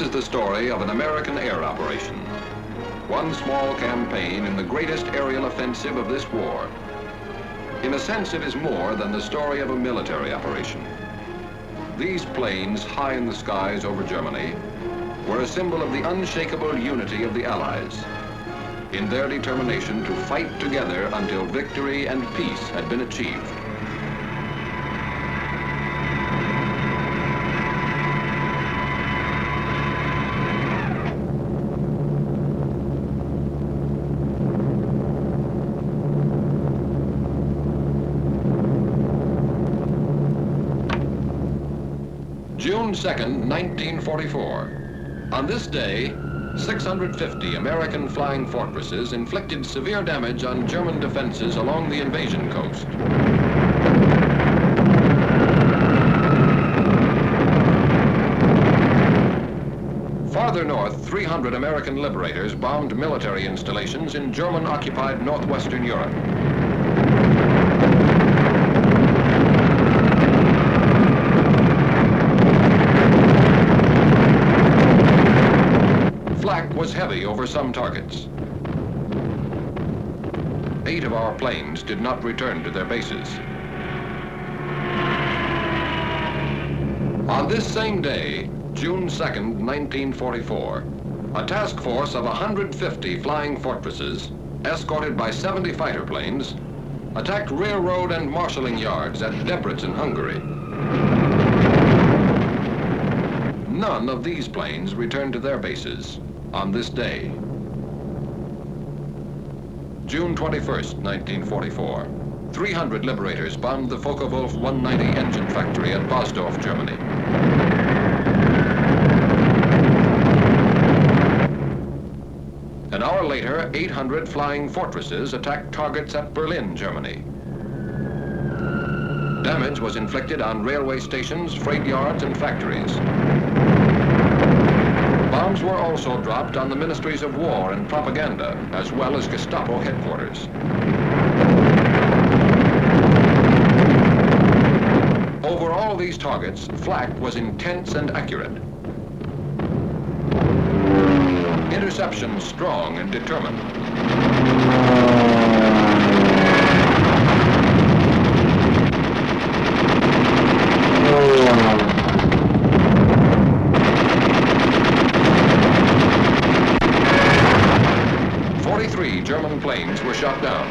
This is the story of an American air operation. One small campaign in the greatest aerial offensive of this war. In a sense, it is more than the story of a military operation. These planes, high in the skies over Germany, were a symbol of the unshakable unity of the Allies in their determination to fight together until victory and peace had been achieved. June 2nd, 1944. On this day, 650 American flying fortresses inflicted severe damage on German defenses along the invasion coast. Farther north, 300 American liberators bombed military installations in German-occupied northwestern Europe. Was heavy over some targets. 8 of our planes did not return to their bases. On this same day, June 2nd, 1944, a task force of 150 flying fortresses, escorted by 70 fighter planes, attacked railroad and marshalling yards at Debrecen, Hungary. None of these planes returned to their bases on this day. June 21st, 1944. 300 liberators bombed the Focke-Wulf 190 engine factory at Bosdorf, Germany. An hour later, 800 flying fortresses attacked targets at Berlin, Germany. Damage was inflicted on railway stations, freight yards, and factories. Bombs were also dropped on the ministries of war and propaganda, as well as Gestapo headquarters. Over all these targets, flak was intense and accurate. Interception strong and determined. German planes were shot down.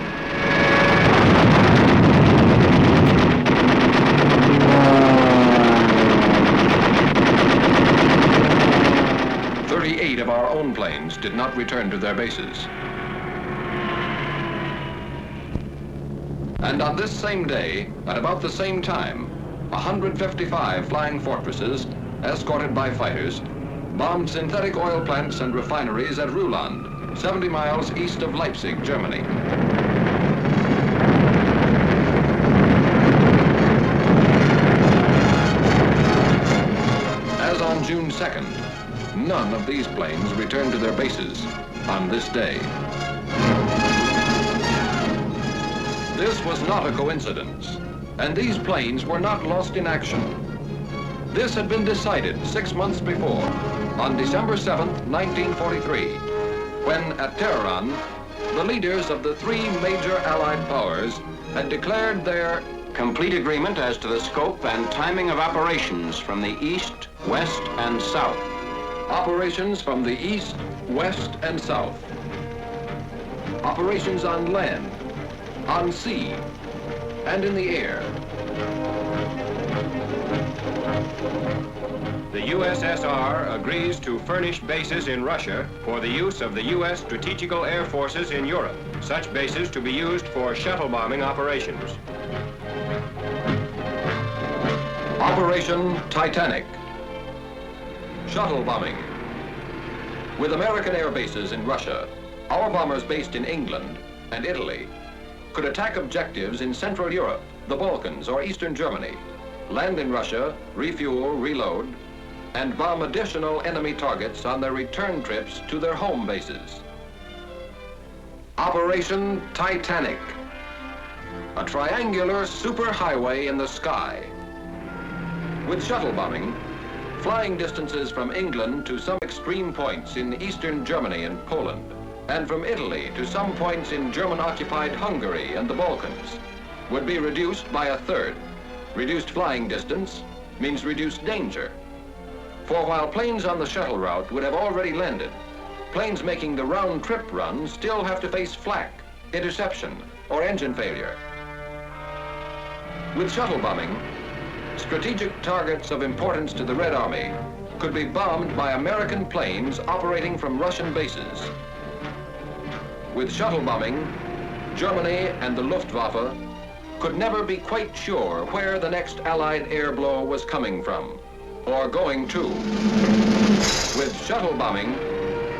Eight of our own planes did not return to their bases. And on this same day, at about the same time, 155 flying fortresses, escorted by fighters, bombed synthetic oil plants and refineries at Ruhland, 70 miles east of Leipzig, Germany. As on June 2nd, none of these planes returned to their bases on this day. This was not a coincidence, and these planes were not lost in action. This had been decided 6 months before, on December 7th, 1943, when at Tehran, the leaders of the three major Allied powers had declared their complete agreement as to the scope and timing of operations from the east, west, and south. Operations from the east, west, and south. Operations on land, on sea, and in the air. The USSR agrees to furnish bases in Russia for the use of the U.S. strategical air forces in Europe, such bases to be used for shuttle bombing operations. Operation Titanic. Shuttle bombing. With American air bases in Russia, our bombers based in England and Italy could attack objectives in Central Europe, the Balkans, or Eastern Germany, land in Russia, refuel, reload, and bomb additional enemy targets on their return trips to their home bases. Operation Titanic. A triangular superhighway in the sky. With shuttle bombing, flying distances from England to some extreme points in eastern Germany and Poland, and from Italy to some points in German-occupied Hungary and the Balkans, would be reduced by a third. Reduced flying distance means reduced danger. For while planes on the shuttle route would have already landed, planes making the round-trip run still have to face flak, interception, or engine failure. With shuttle bombing, strategic targets of importance to the Red Army could be bombed by American planes operating from Russian bases. With shuttle bombing, Germany and the Luftwaffe could never be quite sure where the next Allied air blow was coming from, or going to. With shuttle bombing,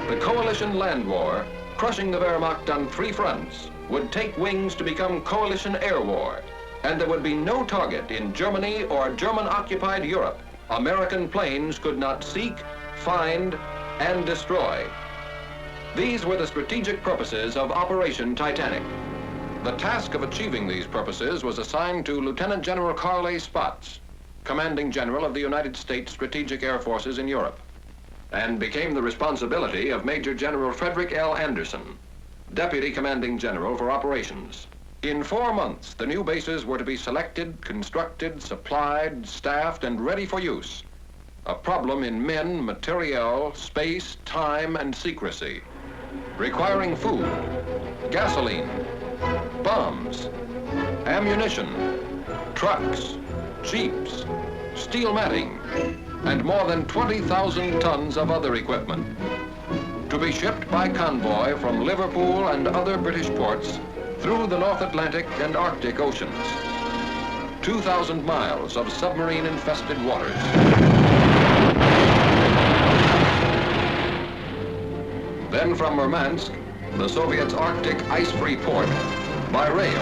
the coalition land war, crushing the Wehrmacht on 3 fronts, would take wings to become coalition air war, and there would be no target in Germany or German-occupied Europe American planes could not seek, find, and destroy. These were the strategic purposes of Operation Titanic. The task of achieving these purposes was assigned to Lieutenant General Carl A. Spaatz, Commanding General of the United States Strategic Air Forces in Europe, and became the responsibility of Major General Frederick L. Anderson, Deputy Commanding General for Operations. In 4 months, the new bases were to be selected, constructed, supplied, staffed, and ready for use. A problem in men, materiel, space, time, and secrecy, requiring food, gasoline, bombs, ammunition, trucks, jeeps, steel matting, and more than 20,000 tons of other equipment, to be shipped by convoy from Liverpool and other British ports through the North Atlantic and Arctic Oceans. 2,000 miles of submarine-infested waters. Then from Murmansk, the Soviets' Arctic ice-free port, by rail.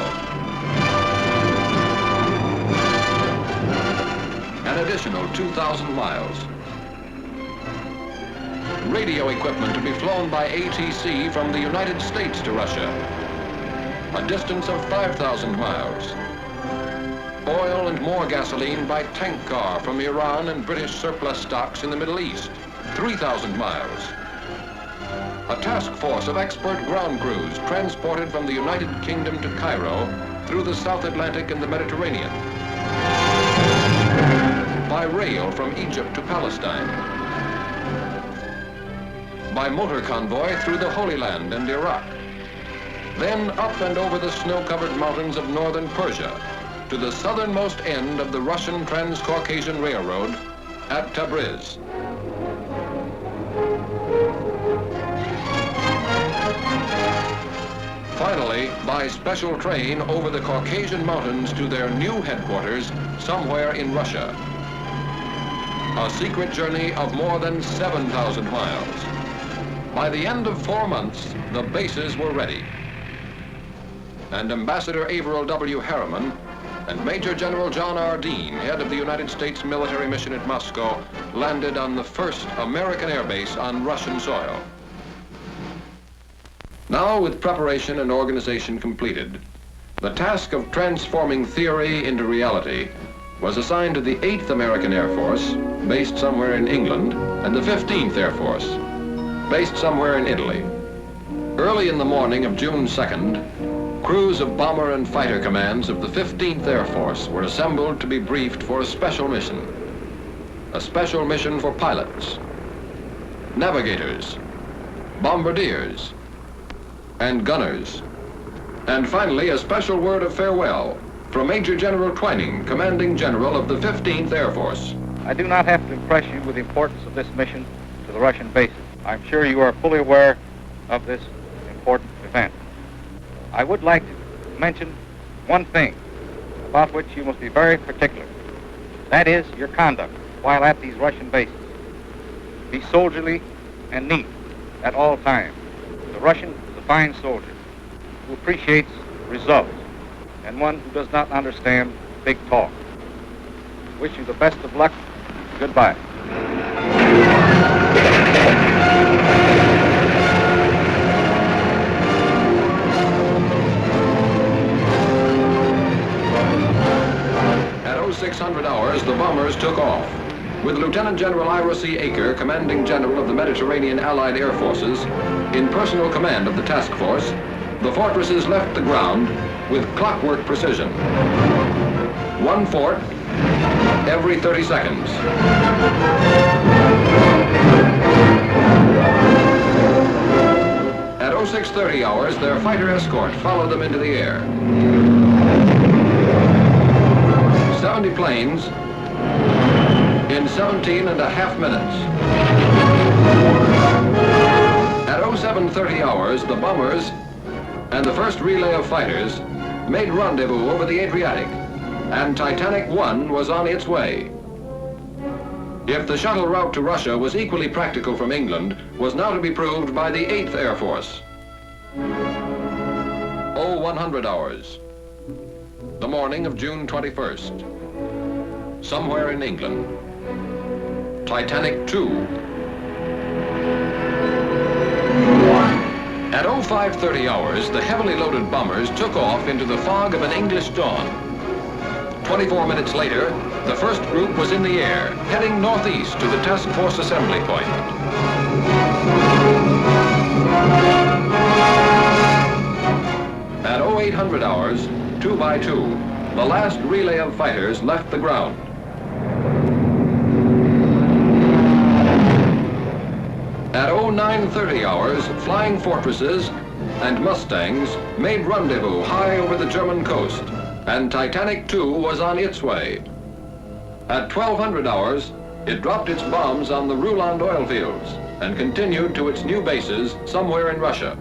An additional 2,000 miles. Radio equipment to be flown by ATC from the United States to Russia, a distance of 5,000 miles. Oil and more gasoline by tank car from Iran and British surplus stocks in the Middle East, 3,000 miles. A task force of expert ground crews transported from the United Kingdom to Cairo through the South Atlantic and the Mediterranean. By rail from Egypt to Palestine. By motor convoy through the Holy Land and Iraq. Then up and over the snow-covered mountains of northern Persia to the southernmost end of the Russian Trans-Caucasian Railroad at Tabriz. Finally, by special train over the Caucasian Mountains to their new headquarters somewhere in Russia. A secret journey of more than 7,000 miles. By the end of 4 months, the bases were ready. And Ambassador Averill W. Harriman and Major General John R. Dean, head of the United States military mission at Moscow, landed on the first American air base on Russian soil. Now, with preparation and organization completed, the task of transforming theory into reality was assigned to the 8th American Air Force, based somewhere in England, and the 15th Air Force, based somewhere in Italy. Early in the morning of June 2nd, crews of bomber and fighter commands of the 15th Air Force were assembled to be briefed for a special mission. A special mission for pilots, navigators, bombardiers, and gunners. And finally, a special word of farewell from Major General Twining, Commanding General of the 15th Air Force. I do not have to impress you with the importance of this mission to the Russian bases. I'm sure you are fully aware of this important event. I would like to mention one thing about which you must be very particular. That is your conduct while at these Russian bases. Be soldierly and neat at all times. The Russian is a fine soldier who appreciates results and one who does not understand big talk. Wish you the best of luck. Goodbye. At 0600 hours, the bombers took off. with Lieutenant General Ira C. Aker, Commanding General of the Mediterranean Allied Air Forces, in personal command of the task force, the fortresses left the ground with clockwork precision. One fort every 30 seconds. At 0630 hours, their fighter escort followed them into the air. 70 planes in 17 and a half minutes. At 0730 hours, the bombers and the first relay of fighters made rendezvous over the Adriatic, and Titanic 1 was on its way. If the shuttle route to Russia was equally practical from England, was now to be proved by the 8th Air Force. 0100 hours, the morning of June 21st. Somewhere in England, Titanic 2. At 0530 hours, the heavily loaded bombers took off into the fog of an English dawn. 24 minutes later, the first group was in the air, heading northeast to the task force assembly point. At 0800 hours, 2 by 2, the last relay of fighters left the ground. At 0930 hours, flying fortresses and Mustangs made rendezvous high over the German coast, and Titanic 2 was on its way. At 1200 hours, it dropped its bombs on the Ruland oil fields and continued to its new bases somewhere in Russia.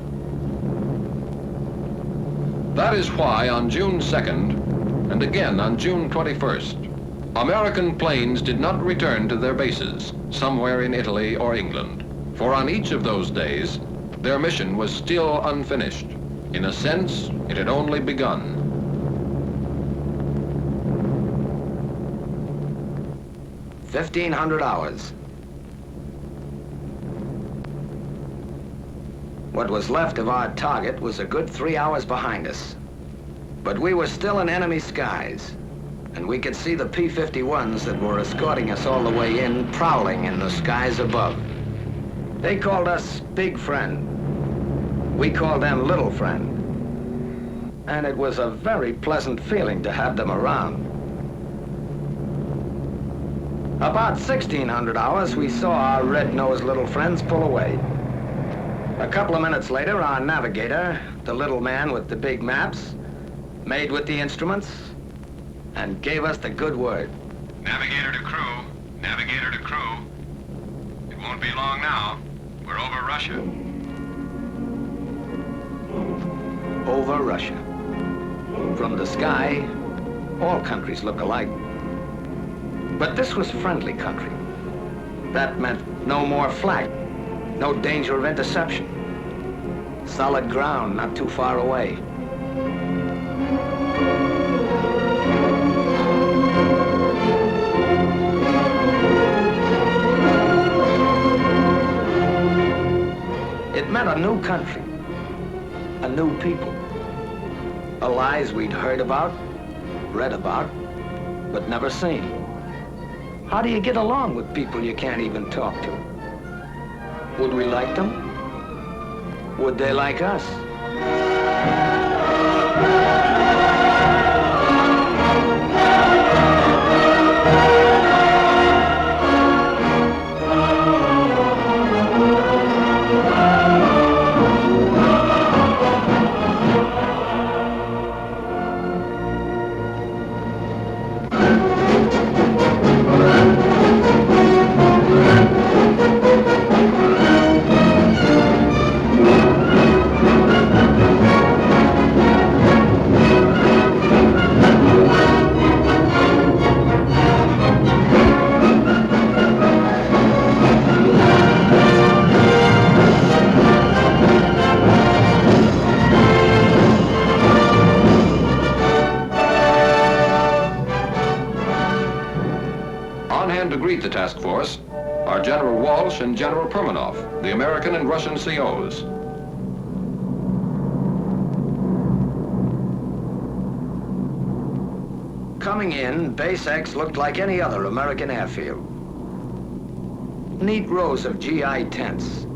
That is why on June 2nd, and again on June 21st, American planes did not return to their bases somewhere in Italy or England. For on each of those days, their mission was still unfinished. In a sense, it had only begun. $1,500 hours. What was left of our target was a good 3 hours behind us. But we were still in enemy skies, and we could see the P-51s that were escorting us all the way in, prowling in the skies above. They called us Big Friend. We called them Little Friend. And it was a very pleasant feeling to have them around. About 1600 hours, we saw our red-nosed little friends pull away. A couple of minutes later, our navigator, the little man with the big maps, made with the instruments, and gave us the good word. Navigator to crew. Navigator to crew. It won't be long now. We're over Russia. Over Russia. From the sky, all countries look alike. But this was friendly country. That meant no more flak, no danger of interception. Solid ground not too far away. It meant a new country, a new people. Allies we'd heard about, read about, but never seen. How do you get along with people you can't even talk to? Would we like them? Would they like us? The task force are General Walsh and General Permanoff, the American and Russian COs. Coming in, Base X looked like any other American airfield. neat rows of GI tents.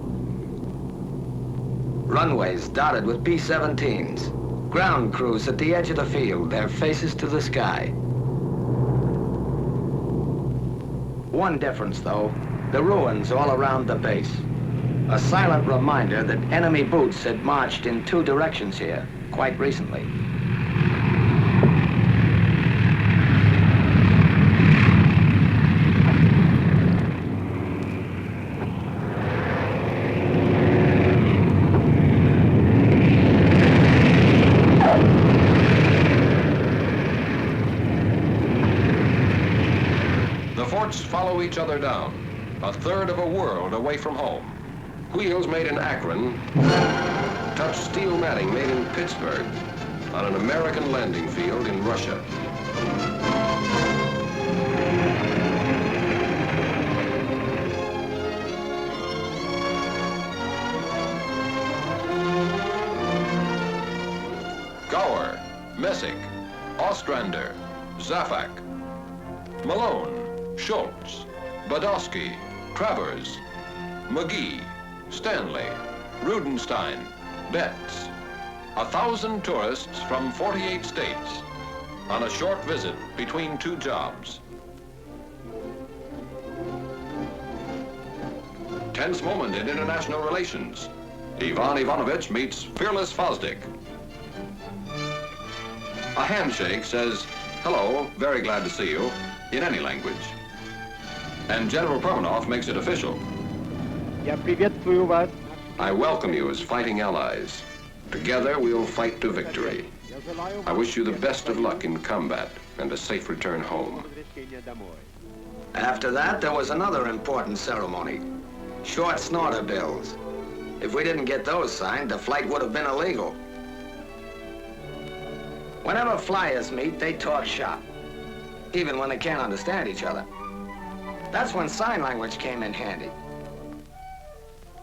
Runways dotted with B-17s. Ground crews at the edge of the field, their faces to the sky. One difference, though, the ruins all around the base. A silent reminder that enemy boots had marched in two directions here quite recently. The forts follow each other down, a third of a world away from home. Wheels made in Akron touch steel matting made in Pittsburgh on an American landing field in Russia. Gower, Messick, Ostrander, Zaffak, Malone, Schultz, Badowski, Travers, McGee, Stanley, Rudenstein, Betts. 1,000 tourists from 48 states on a short visit between two jobs. Tense moment in international relations. Ivan Ivanovich meets fearless Fosdick. A handshake says, "Hello, very glad to see you," in any language. And General Permanov makes it official. Я приветствую вас. I welcome you as fighting allies. Together we'll fight to victory. I wish you the best of luck in combat and a safe return home. After that, there was another important ceremony. Short snorter bills. If we didn't get those signed, the flight would have been illegal. Whenever flyers meet, they talk shop, even when they can't understand each other. That's when sign language came in handy.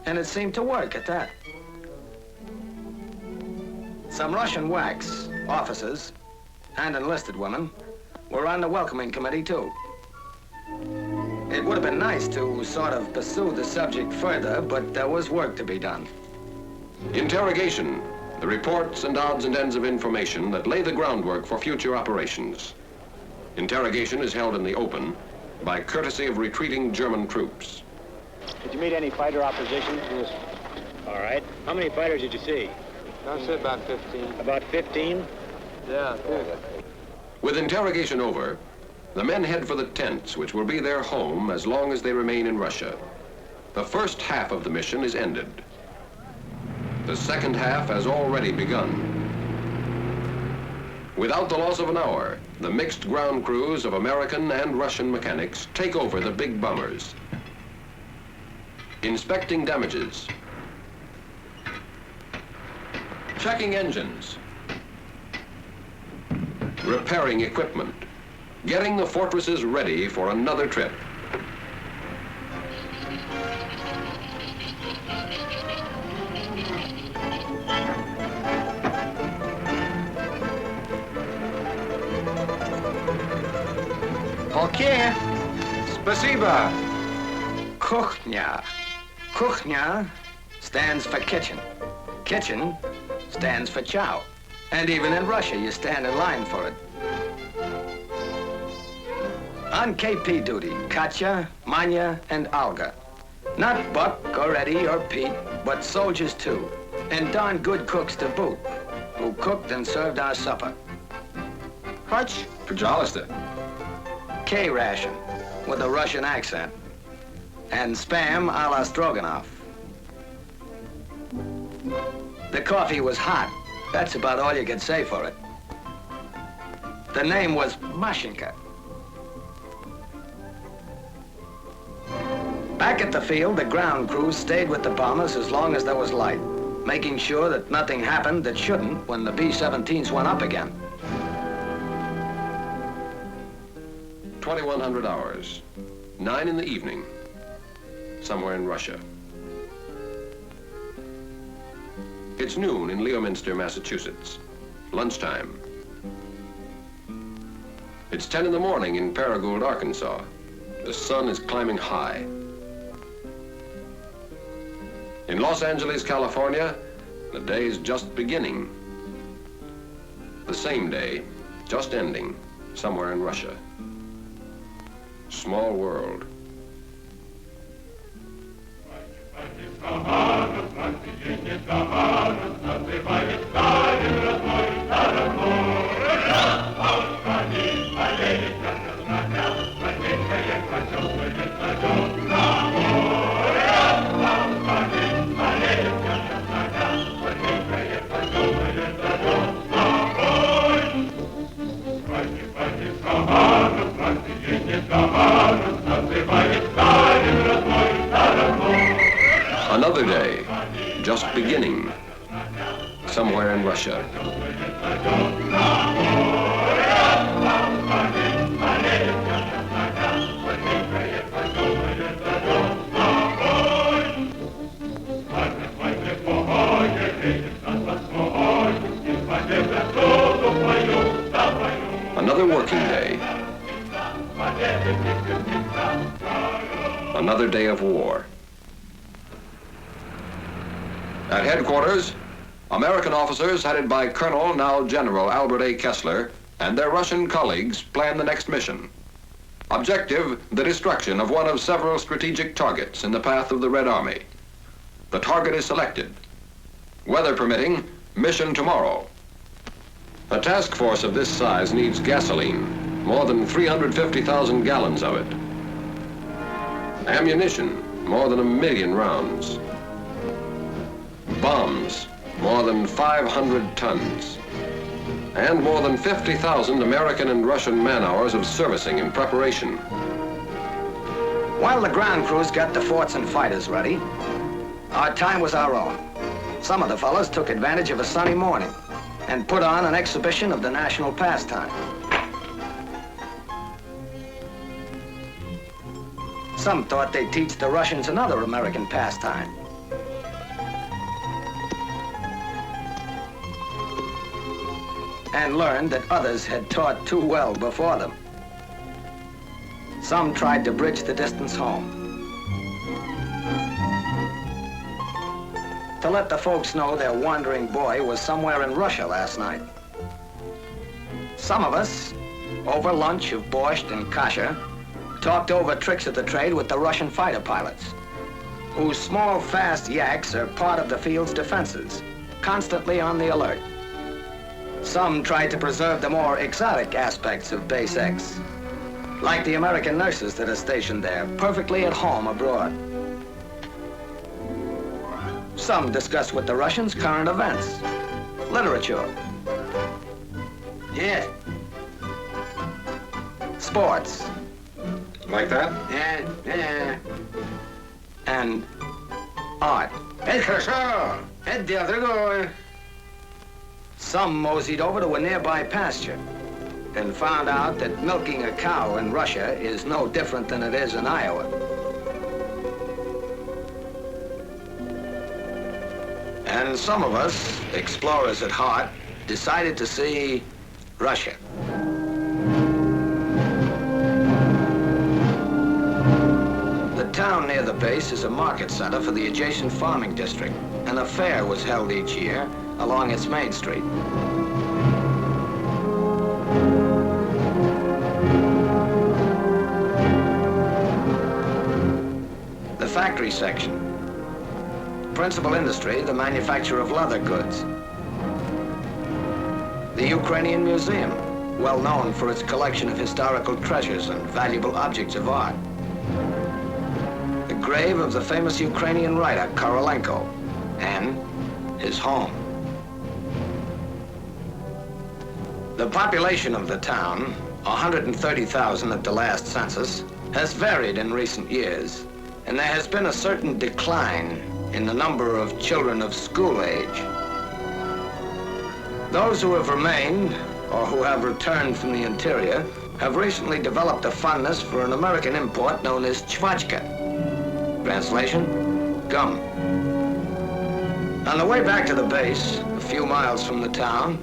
And it seemed to work at that. Some Russian WACs, officers, and enlisted women were on the welcoming committee, too. It would have been nice to sort of pursue the subject further, but there was work to be done. Interrogation, the reports and odds and ends of information that lay the groundwork for future operations. Interrogation is held in the open by courtesy of retreating German troops. Did you meet any fighter opposition? Yes. All right. How many fighters did you see? I said about 15. About 15? Yeah, good. With interrogation over, the men head for the tents, which will be their home as long as they remain in Russia. The first half of the mission is ended. The second half has already begun. Without the loss of an hour, the mixed ground crews of American and Russian mechanics take over the big bombers. Inspecting damages. Checking engines. Repairing equipment. Getting the fortresses ready for another trip. Okay. Spasiba. Kuchnia. Kuchnia stands for kitchen. Kitchen stands for chow. And even in Russia, you stand in line for it. On KP duty, Katya, Manya, and Olga. Not Buck or Eddie or Pete, but soldiers too. And darn good cooks to boot, who cooked and served our supper. Hutch, Pajalister. K-ration, with a Russian accent. And spam a la Stroganoff. The coffee was hot. That's about all you could say for it. The name was Mashinka. Back at the field, the ground crews stayed with the bombers as long as there was light, making sure that nothing happened that shouldn't when the B-17s went up again. 2100 hours, 9 in the evening, somewhere in Russia. It's noon in Leominster, Massachusetts, lunchtime. It's 10 in the morning in Paragould, Arkansas. The sun is climbing high. In Los Angeles, California, the day's just beginning. The same day, just ending, somewhere in Russia. Small world. Another day, just beginning, somewhere in Russia. Another working day. Another day of war. At headquarters, American officers headed by Colonel, now General Albert A. Kessler, and their Russian colleagues plan the next mission. Objective, the destruction of one of several strategic targets in the path of the Red Army. The target is selected. Weather permitting, mission tomorrow. A task force of this size needs gasoline, more than 350,000 gallons of it. Ammunition, more than 1 million rounds. Bombs, more than 500 tons. And more than 50,000 American and Russian man-hours of servicing and preparation. While the ground crews got the forts and fighters ready, our time was our own. Some of the fellows took advantage of a sunny morning and put on an exhibition of the national pastime. Some thought they'd teach the Russians another American pastime. And learned that others had taught too well before them. Some tried to bridge the distance home. To let the folks know their wandering boy was somewhere in Russia last night. Some of us, over lunch of borscht and kasha, talked over tricks of the trade with the Russian fighter pilots, whose small, fast yaks are part of the field's defenses, constantly on the alert. Some tried to preserve the more exotic aspects of Base X, like the American nurses that are stationed there, perfectly at home abroad. Some discussed with the Russians current events, literature, yeah, sports. Like that? Yeah. And art. Some moseyed over to a nearby pasture and found out that milking a cow in Russia is no different than it is in Iowa. And some of us, explorers at heart, decided to see Russia. The town near the base is a market center for the adjacent farming district, and a fair was held each year along its main street. The factory section. Principal industry, the manufacture of leather goods. The Ukrainian Museum, well known for its collection of historical treasures and valuable objects of art. The grave of the famous Ukrainian writer, Korolenko, and his home. The population of the town, 130,000 at the last census, has varied in recent years, and there has been a certain decline in the number of children of school age. Those who have remained, or who have returned from the interior, have recently developed a fondness for an American import known as chvachka. Translation, gum. On the way back to the base, a few miles from the town,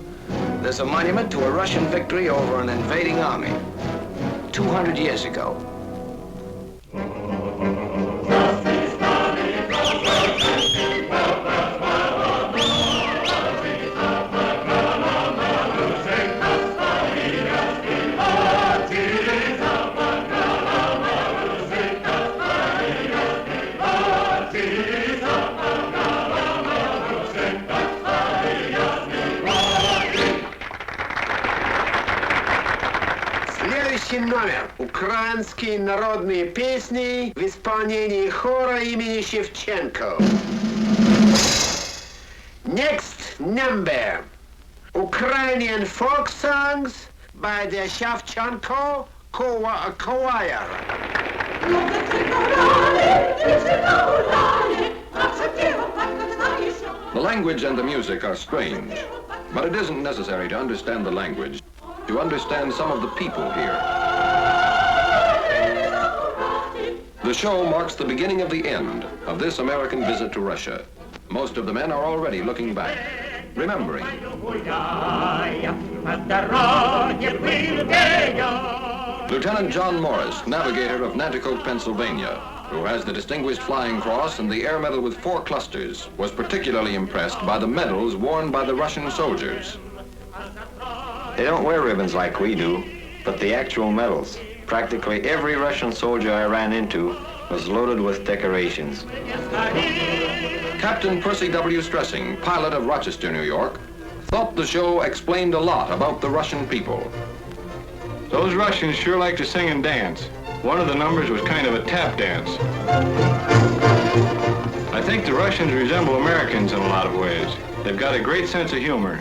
there's a monument to a Russian victory over an invading army 200 years ago. Das ist Следующий номер. Украинские народные песни в исполнении хора имени Шевченко. Next number. Ukrainian folk songs by the Shevchenko Choir. The language and the music are strange, but it isn't necessary to understand the language to understand some of the people here. The show marks the beginning of the end of this American visit to Russia. Most of the men are already looking back, remembering. Lieutenant John Morris, navigator of Nanticoke, Pennsylvania, who has the Distinguished Flying Cross and the Air Medal with 4 clusters, was particularly impressed by the medals worn by the Russian soldiers. They don't wear ribbons like we do, but the actual medals. Practically every Russian soldier I ran into was loaded with decorations. Captain Percy W. Stressing, pilot of Rochester, New York, thought the show explained a lot about the Russian people. Those Russians sure like to sing and dance. One of the numbers was kind of a tap dance. I think the Russians resemble Americans in a lot of ways. They've got a great sense of humor.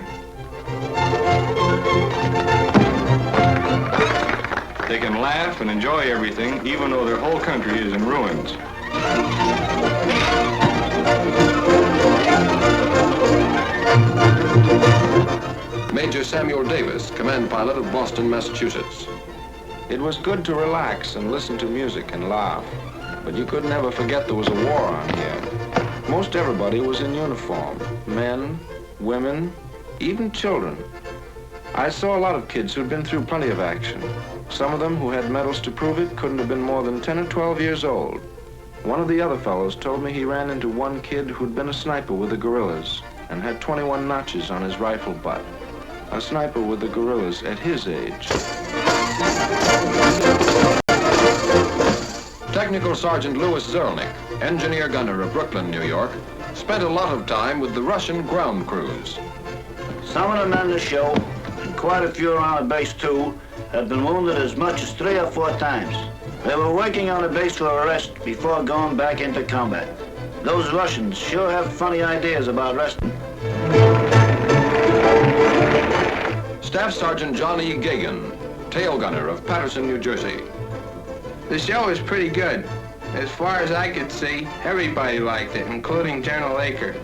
They can laugh and enjoy everything, even though their whole country is in ruins. Major Samuel Davis, command pilot of Boston, Massachusetts. It was good to relax and listen to music and laugh, but you could never forget there was a war on here. Most everybody was in uniform, men, women, even children. I saw a lot of kids who'd been through plenty of action. Some of them who had medals to prove it couldn't have been more than 10 or 12 years old. One of the other fellows told me he ran into one kid who'd been a sniper with the guerrillas and had 21 notches on his rifle butt. A sniper with the guerrillas at his age. Technical Sergeant Louis Zerlnick, engineer gunner of Brooklyn, New York, spent a lot of time with the Russian ground crews. Some of the men on the show, and quite a few around the base too, have been wounded as much as 3 or 4 times. They were working on the base for a rest before going back into combat. Those Russians sure have funny ideas about resting. Staff Sergeant John E. Gagan, tail gunner of Paterson, New Jersey. The show was pretty good. As far as I could see, everybody liked it, including General Aker.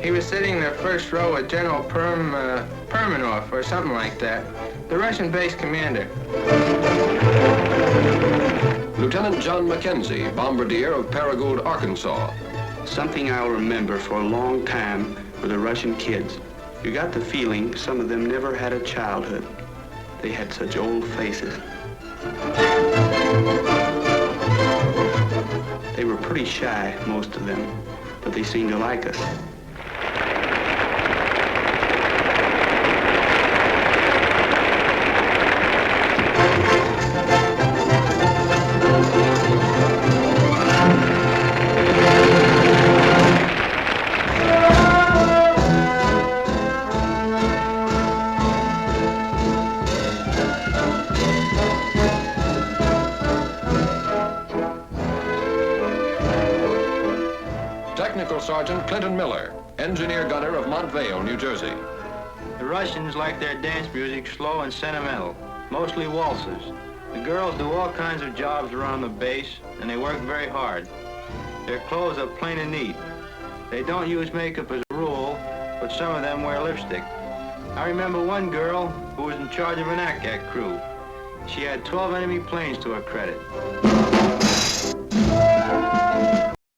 He was sitting in the first row with General Permanov or something like that, the Russian base commander. Lieutenant John Mackenzie, bombardier of Paragould, Arkansas. Something I'll remember for a long time were the Russian kids. You got the feeling some of them never had a childhood. They had such old faces. They were pretty shy, most of them, but they seemed to like us. Sergeant Clinton Miller, engineer gunner of Montvale, New Jersey. The Russians like their dance music slow and sentimental, mostly waltzes. The girls do all kinds of jobs around the base, and they work very hard. Their clothes are plain and neat. They don't use makeup as a rule, but some of them wear lipstick. I remember one girl who was in charge of an ACAC crew. She had 12 enemy planes to her credit.